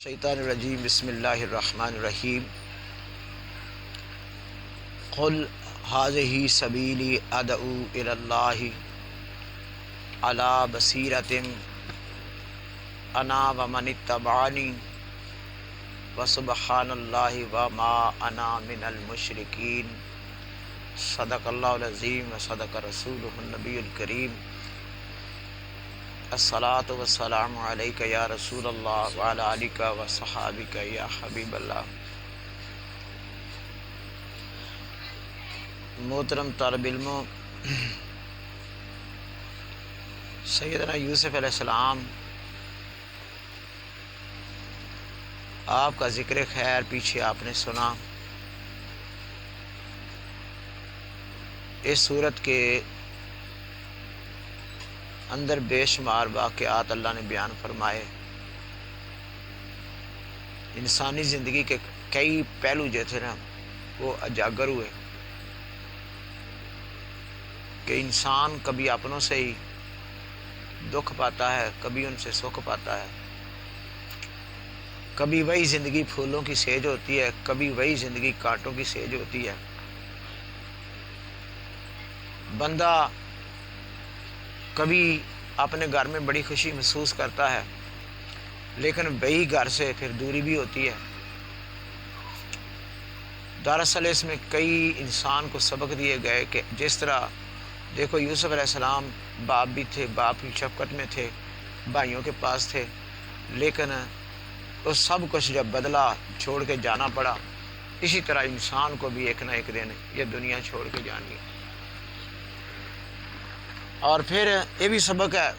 شیطان الرجیم بسم اللہ الرحمن الرحیم قل ھذہ سبیلی ادعو الی اللہ علی بصیرۃ انا ومن اتبعنی وسبحان اللہ وما انا من المشرکین صدق اللہ العظیم وصدق رسولہ النبی الکریم الصلاۃ والسلام علیک یا رسول اللہ وعلی آلک وصحابک یا حبیب اللہ۔ محترم طالب علموں، سیدنا یوسف علیہ السلام آپ کا ذکر خیر پیچھے آپ نے سنا۔ اس صورت کے اندر بے شمار واقعات اللہ نے بیان فرمائے۔ انسانی زندگی کے کئی پہلو جو تھے نا وہ اجاگر ہوئے کہ انسان کبھی اپنوں سے ہی دکھ پاتا ہے، کبھی ان سے سکھ پاتا ہے، کبھی وہی زندگی پھولوں کی سیج ہوتی ہے، کبھی وہی زندگی کانٹوں کی سیج ہوتی ہے۔ بندہ کبھی اپنے گھر میں بڑی خوشی محسوس کرتا ہے لیکن وہی گھر سے پھر دوری بھی ہوتی ہے۔ دراصل اس میں کئی انسان کو سبق دیے گئے کہ جس طرح دیکھو یوسف علیہ السلام باپ بھی تھے، باپ کی شفقت میں تھے، بھائیوں کے پاس تھے، لیکن وہ سب کچھ جب بدلا، چھوڑ کے جانا پڑا، اسی طرح انسان کو بھی ایک نہ ایک دن یہ دنیا چھوڑ کے جانی ہے۔ اور پھر یہ بھی سبق ہے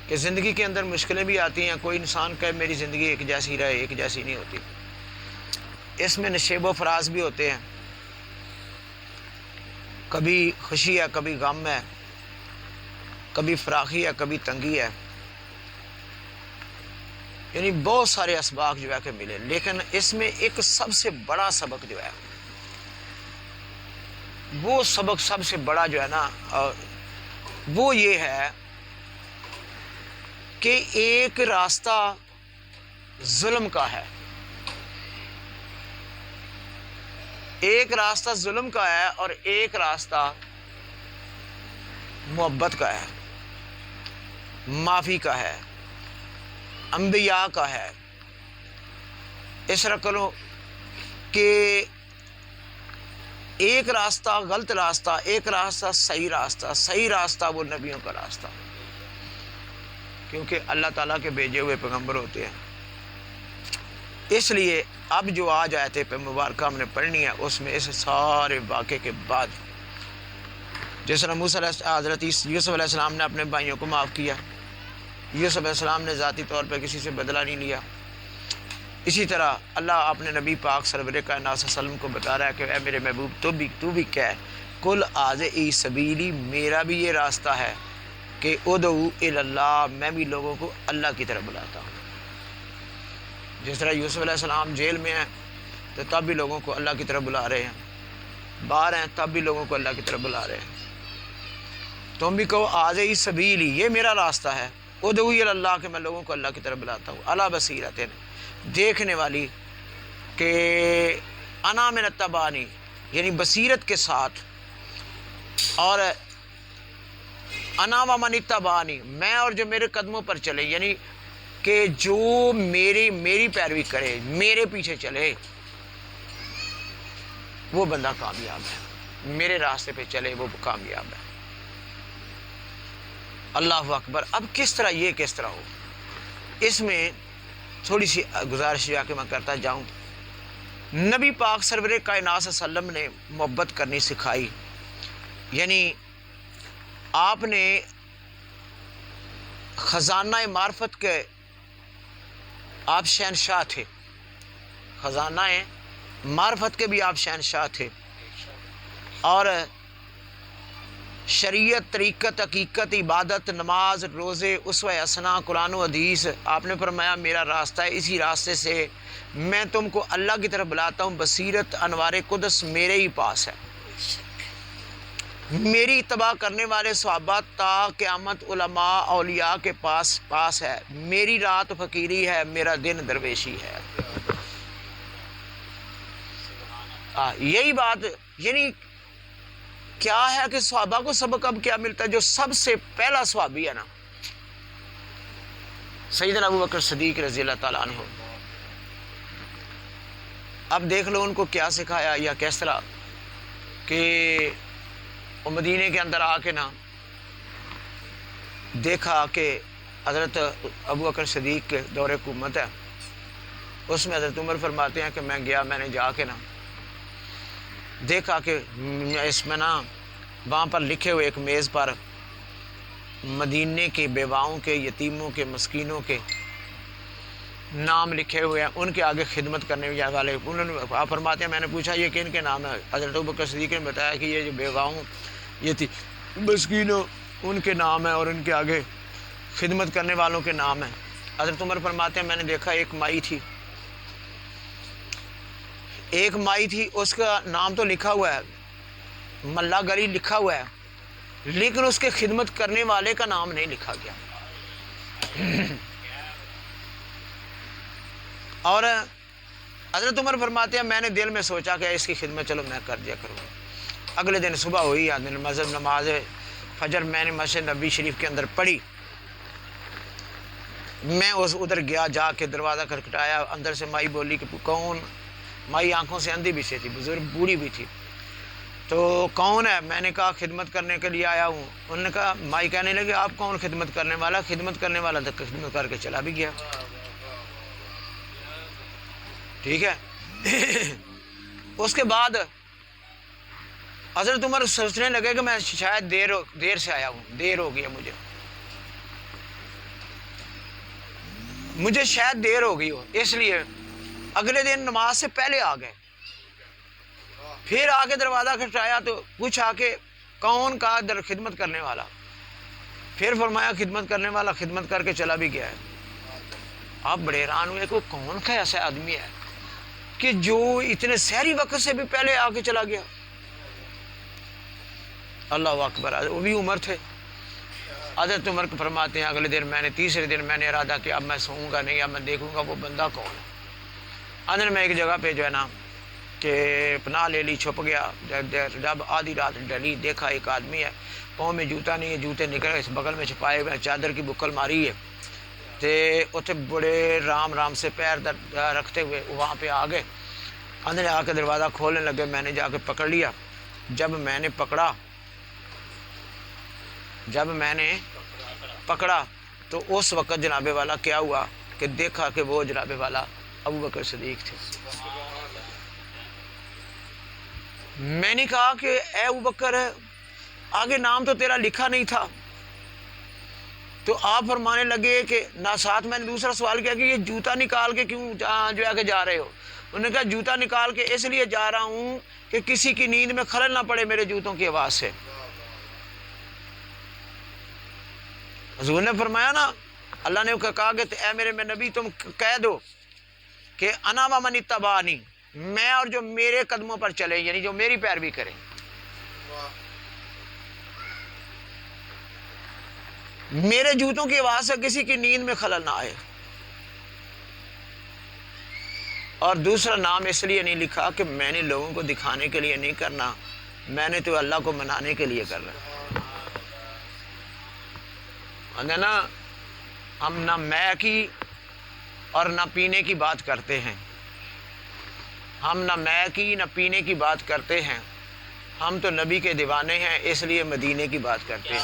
کہ زندگی کے اندر مشکلیں بھی آتی ہیں۔ کوئی انسان کہ میری زندگی ایک جیسی رہے، ایک جیسی نہیں ہوتی۔ اس میں نشیب و فراز بھی ہوتے ہیں، کبھی خوشی ہے، کبھی غم ہے، کبھی فراخی ہے، کبھی تنگی ہے، یعنی بہت سارے اسباق جو ہے کہ ملے۔ لیکن اس میں ایک سب سے بڑا سبق جو ہے، وہ سبق سب سے بڑا جو ہے نا وہ یہ ہے کہ ایک راستہ ظلم کا ہے، ایک راستہ ظلم کا ہے اور ایک راستہ محبت کا ہے، معافی کا ہے، انبیاء کا ہے۔ اس طرح کرو کہ ایک راستہ غلط راستہ، ایک راستہ صحیح راستہ، صحیح راستہ وہ نبیوں کا راستہ، کیونکہ اللہ تعالیٰ کے بھیجے ہوئے پیغمبر ہوتے ہیں۔ اس لیے اب جو آج آیت پہ مبارکہ ہم نے پڑھنی ہے، اس میں اس سارے واقعے کے بعد جس طرح حضرت یوسف علیہ السلام نے اپنے بھائیوں کو معاف کیا، یوسف علیہ السلام نے ذاتی طور پہ کسی سے بدلہ نہیں لیا، اسی طرح اللہ اپنے نبی پاک سرور کائنات صلی اللہ علیہ وسلم کو بتا رہا ہے کہ اے میرے محبوب تو بھی کہہ کل ھذہ سبیلی، میرا بھی یہ راستہ ہے کہ ادعو الی اللہ، میں بھی لوگوں کو اللہ کی طرف بلاتا ہوں۔ جس طرح یوسف علیہ السلام جیل میں ہیں تو تب بھی لوگوں کو اللہ کی طرف بلا رہے ہیں، باہر ہیں تب بھی لوگوں کو اللہ کی طرف بلا رہے ہیں۔ تم بھی کہو ھذہ سبیلی، یہ میرا راستہ ہے، ادعو الی اللہ، کہ میں لوگوں کو اللہ کی طرف بلاتا ہوں، علی بصیرۃ، دیکھنے والی، کہ انا من اتبعنی، یعنی بصیرت کے ساتھ، اور انا ومن اتبعنی، میں اور جو میرے قدموں پر چلے، یعنی کہ جو میری پیروی کرے، میرے پیچھے چلے، وہ بندہ کامیاب ہے، میرے راستے پہ چلے وہ کامیاب ہے۔ اللہ اکبر۔ اب کس طرح ہو، اس میں تھوڑی سی گزارش جا کے میں کرتا جاؤں۔ نبی پاک سرور کائنات صلی اللہ علیہ وسلم نے محبت کرنی سکھائی، یعنی آپ نے خزانہ معرفت کے آپ شہنشاہ تھے، خزانہ معرفت کے بھی آپ شہنشاہ تھے، اور شریعت، طریقت، حقیقت، عبادت، نماز، روزے، اسوہ حسنہ، قرآن و حدیث، آپ نے فرمایا میرا راستہ ہے، اسی راستے سے میں تم کو اللہ کی طرف بلاتا ہوں، بصیرت، انوار قدس میرے ہی پاس ہے۔ میری اتباع کرنے والے صحابہ تا قیامت علماء اولیاء کے پاس ہے، میری رات فقیری ہے، میرا دن درویشی ہے۔ یہی بات، یعنی کیا ہے کہ صحابہ کو سبق اب کیا ملتا ہے؟ جو سب سے پہلا صحابی ہے نا، سیدنا ابو بکر صدیق رضی اللہ تعالیٰ عنہ، اب دیکھ لو ان کو کیا سکھایا یا کس طرح کہ وہ مدینے کے اندر آ کے نا دیکھا کہ حضرت ابو بکر صدیق کے دور حکومت ہے، اس میں حضرت عمر فرماتے ہیں کہ میں گیا، میں نے جا کے نا دیکھا کہ اس میں نا وہاں پر لکھے ہوئے ایک میز پر مدینے کے بیواؤں کے، یتیموں کے، مسکینوں کے نام لکھے ہوئے ہیں، ان کے آگے خدمت کرنے والے۔ انہوں نے آپ فرماتے ہیں میں نے پوچھا یہ کن کے نام ہے؟ حضرت ابوبکر صدیق نے بتایا کہ یہ جو بیواؤں، مسکینوں، ان کے نام ہیں اور ان کے آگے خدمت کرنے والوں کے نام ہیں۔ حضرت عمر فرماتے ہیں میں نے دیکھا ایک مائی تھی، اس کا نام تو لکھا ہوا ہے، ملہ گلی لکھا ہوا ہے، لیکن اس کے خدمت کرنے والے کا نام نہیں لکھا گیا۔ اور حضرت عمر فرماتے ہیں میں نے دل میں سوچا کہ اس کی خدمت چلو میں کر دیا کروں۔ اگلے دن صبح ہوئی، نماز فجر میں نے مسجد نبی شریف کے اندر پڑھی، میں ادھر گیا، جا کے دروازہ کھٹکھٹایا، اندر سے مائی بولی کہ کون؟ مائی آنکھوں سے اندھی بھی سے تھی، بزرگ بوڑھی بھی تھی، تو کون ہے؟ میں نے کہا خدمت کرنے کے لیے آیا ہوں۔ انہوں نے کہا، مائی کہنے لگے آپ کون خدمت کرنے والا؟ خدمت کرنے والا تو خدمت کر کے چلا بھی گیا، ٹھیک ہے۔ اس کے بعد حضرت عمر سوچنے لگے کہ میں شاید دیر سے آیا ہوں، دیر ہو گئی مجھے شاید دیر ہو گئی ہو، اس لیے اگلے دن نماز سے پہلے آ گئے۔ پھر آ کے دروازہ کھٹکھٹایا تو پوچھا کہ کون؟ کا در خدمت کرنے والا۔ پھر فرمایا خدمت کرنے والا خدمت کر کے چلا بھی گیا ہے۔ آپ بڑے حیران ہوئے کہ کون کا ایسا آدمی ہے کہ جو اتنے سحری وقت سے بھی پہلے آ کے چلا گیا؟ اللہ اکبر، وہ بھی عمر تھے۔ حضرت عمر کو فرماتے ہیں اگلے دن تیسرے دن میں نے ارادہ کیا اب میں سوؤں گا نہیں، اب میں دیکھوں گا وہ بندہ کون ہے۔ اندر میں ایک جگہ پہ جو ہے نا کہ پناہ لے لی، چھپ گیا۔ جب آدھی رات ڈلی، دیکھا ایک آدمی ہے، پاؤں میں جوتا نہیں ہے، جوتے نکلے اس بغل میں چھپائے ہوئے، چادر کی بکل ماری ہے، تے اتنے بڑے رام سے پیر رکھتے ہوئے وہاں پہ آ گئے۔ اندر آ کے دروازہ کھولنے لگے، میں نے جا کے پکڑ لیا۔ جب میں نے پکڑا تو اس وقت جناب والا کیا ہوا کہ دیکھا کہ وہ جناب والا ابو بکر صدیق تھے۔ میں نے کہا کہ اے ابو بکر، آگے نام تو تیرا لکھا نہیں تھا۔ تو آپ فرمانے لگے کہ نہ، ساتھ میں نے دوسرا سوال کیا کہ یہ جوتا نکال کے کیوں جو ہے کہ جا رہے ہو؟ انہوں نے کہا جوتا نکال کے اس لیے جا رہا ہوں کہ کسی کی نیند میں خلل نہ پڑے میرے جوتوں کی آواز سے۔ حضور نے فرمایا نا، اللہ نے کہا کہ اے میرے نبی تم کہہ دو کہ انا و من اتبعنی، میں اور جو میرے قدموں پر چلے، یعنی جو میری پیروی کریں۔ میرے جوتوں کی آواز سے کسی کی نیند میں خلل نہ آئے۔ اور دوسرا نام اس لیے نہیں لکھا کہ میں نے لوگوں کو دکھانے کے لیے نہیں کرنا، میں نے تو اللہ کو منانے کے لیے کرنا ہے نا۔ ہم نہ میں کی اور نہ پینے کی بات کرتے ہیں، ہم نہ میں کی نہ پینے کی بات کرتے ہیں، ہم تو نبی کے دیوانے ہیں، اس لیے مدینے کی بات کرتے ہیں۔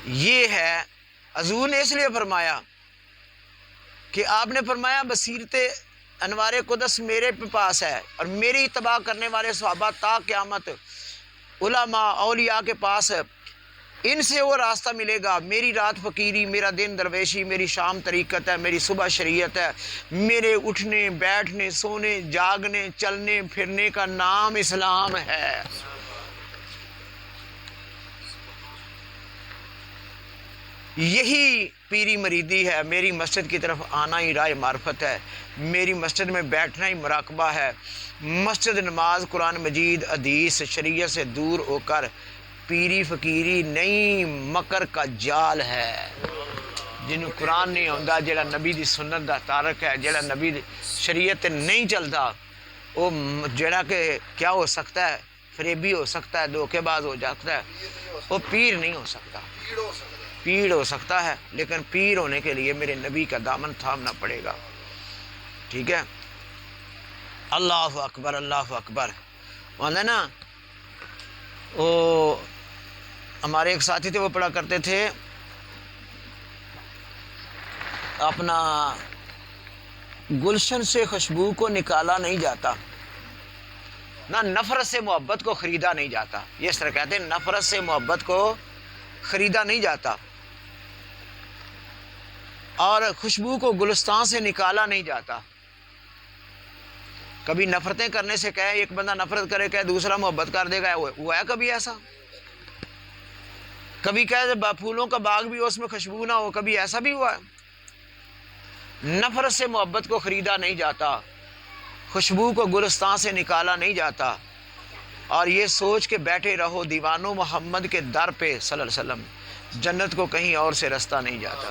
یہ ہے حضور نے اس لیے فرمایا کہ آپ نے فرمایا بصیرت انوار قدس میرے پاس ہے اور میری اتباع کرنے والے صحابہ تا قیامت علماء اولیاء کے پاس ہے، ان سے وہ راستہ ملے گا۔ میری رات فقیری، میرا دن درویشی، میری شام طریقت ہے، میری صبح شریعت ہے، میرے اٹھنے بیٹھنے سونے جاگنے چلنے پھرنے کا نام اسلام ہے۔ یہی پیری مریدی ہے، میری مسجد کی طرف آنا ہی راہ معرفت ہے، میری مسجد میں بیٹھنا ہی مراقبہ ہے، مسجد نماز قرآن مجید حدیث شریعت سے دور ہو کر پیری فقیری نہیں مکر کا جال ہے۔ جنہوں قرآن نہیں آتا، جڑا نبی دی سنت دا تارک ہے، جڑا نبی دی شریعت نہیں چلتا، وہ جڑا کہ کیا ہو سکتا ہے، فریبی ہو سکتا ہے، دھوکے باز ہو جاتا ہے، وہ پیر نہیں ہو سکتا۔ پیر ہو سکتا ہے، لیکن پیر ہونے کے لیے میرے نبی کا دامن تھامنا پڑے گا، ٹھیک ہے۔ اللہ اکبر، اللہ اکبر۔ ہے نا وہ ہمارے ایک ساتھی تھے، وہ پڑھا کرتے تھے اپنا گلشن سے خوشبو کو نکالا نہیں جاتا، نہ نفرت سے محبت کو خریدا نہیں جاتا۔ یہ اس طرح کہتے ہیں، نفرت سے محبت کو خریدا نہیں جاتا، اور خوشبو کو گلستان سے نکالا نہیں جاتا۔ کبھی نفرتیں کرنے سے کہے، ایک بندہ نفرت کرے کہ دوسرا محبت کر دے گا، ہوا ہے کبھی ایسا؟ کبھی کہے پھولوں کا باغ بھی ہو اس میں خوشبو نہ ہو، کبھی ایسا بھی ہوا ہے؟ نفرت سے محبت کو خریدا نہیں جاتا، خوشبو کو گلستان سے نکالا نہیں جاتا، اور یہ سوچ کے بیٹھے رہو دیوانوں محمد کے در پہ صلی اللہ علیہ وسلم، جنت کو کہیں اور سے رستہ نہیں جاتا۔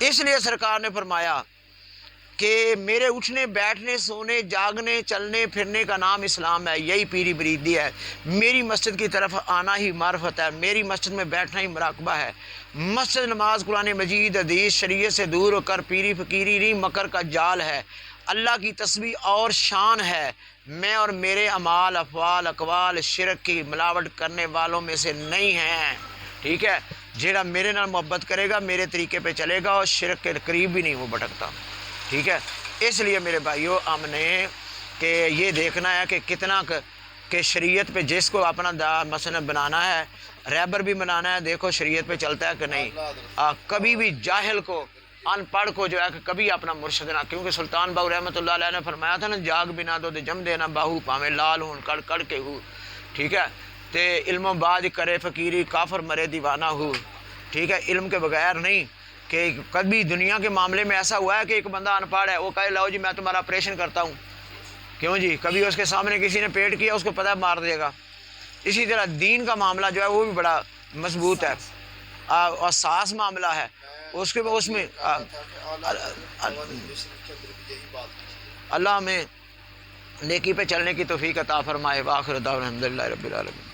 اس لیے سرکار نے فرمایا کہ میرے اٹھنے بیٹھنے سونے جاگنے چلنے پھرنے کا نام اسلام ہے، یہی پیری بریدی ہے، میری مسجد کی طرف آنا ہی معرفت ہے، میری مسجد میں بیٹھنا ہی مراقبہ ہے، مسجد نماز قرآن مجید حدیث شریعت سے دور ہو کر پیری فقیری نہیں مکر کا جال ہے، اللہ کی تسبیح اور شان ہے، میں اور میرے اعمال افعال اقوال شرک کی ملاوٹ کرنے والوں میں سے نہیں ہیں، ٹھیک ہے۔ جیڑا میرے نال محبت کرے گا میرے طریقے پہ چلے گا، اور شرک کے قریب بھی نہیں وہ بھٹکتا، ٹھیک ہے۔ اس لیے میرے بھائیوں، ہم نے کہ یہ دیکھنا ہے کہ کتنا کہ شریعت پہ جس کو اپنا مثلا بنانا ہے، رہبر بھی بنانا ہے، دیکھو شریعت پہ چلتا ہے کہ نہیں۔ کبھی بھی جاہل کو ان پڑھ کو جو ہے کہ کبھی اپنا مرشد نہ، کیونکہ سلطان باہو رحمۃ اللہ علیہ نے فرمایا تھا نا، جاگ بنا دو دے جم دینا باہو پاویں لال ہون کڑ کڑ کے ہو، ٹھیک ہے۔ تے علم و بعد کرے فقیری کافر مرے دیوانہ ہو، ٹھیک ہے۔ علم کے بغیر نہیں، کہ کبھی دنیا کے معاملے میں ایسا ہوا ہے کہ ایک بندہ ان پڑھ ہے، وہ کہے لاؤ جی میں تمہارا آپریشن کرتا ہوں، کیوں جی؟ کبھی اس کے سامنے کسی نے پیٹ کیا، اس کو پتہ ہے مار دے گا۔ اسی طرح دین کا معاملہ جو ہے وہ بھی بڑا مضبوط ہے، اور ساس معاملہ ہے، اس میں اللہ ہمیں نیکی پہ چلنے کی توفیق عطا فرمائے۔ وآخر دعوانا الحمدللہ رب العالمین۔